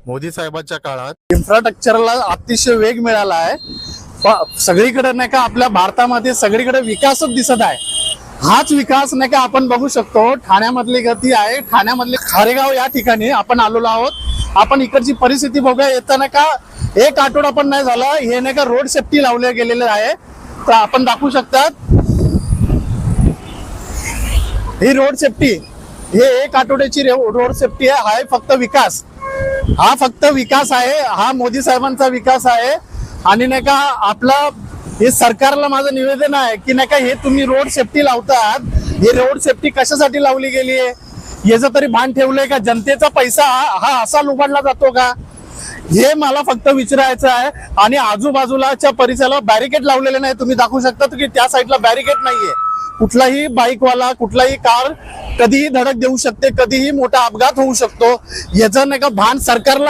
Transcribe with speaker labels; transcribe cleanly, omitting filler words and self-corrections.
Speaker 1: मोदी साहेबांच्या काळात
Speaker 2: इन्फ्रास्ट्रक्चरला अतिशय वेग मिळाला आहे। सगळीकडे नाही का आपल्या भारतामध्ये सगळीकडे विकासच दिसत आहे। हाच विकास नाही का आपण बघू शकतो ठाण्यामधली गती आहे। ठाण्यामधले खारेगाव या ठिकाणी आपण आलेलो आहोत। आपण इकडची परिस्थिती बघूया। येताना का एक आठवडा पण नाही झाला हे नाही का रोड सेफ्टी लावले गेलेले आहे। तर आपण दाखवू शकतात ही रोड सेफ्टी, हे एक आठवड्याची रोड सेफ्टी आहे। हा फक्त विकास, हा फक्त विकास आहे। हा मोदी साहेबांचा विकास आहे। आणि नाही का आपला हे सरकारला माझं निवेदन आहे की नाही का हे तुम्ही रोड सेफ्टी लावतात, हे रोड सेफ्टी कशासाठी लावली गेली आहे याचं तरी भान ठेवलंय का? जनतेचा पैसा हा असा लुबाडला जातो का? हे मला फक्त विचारायचं आहे। आणि आजूबाजूलाच्या परिसराला बॅरिकेड लावलेले नाही। तुम्ही दाखवू शकता की त्या साईडला बॅरिकेड नाहीये। कुठलाही बाईकवाला कुठलाही कार कधीही धडक देऊ शकते, कधीही मोठा अपघात होऊ शकतो। याचं नाही का भान सरकारला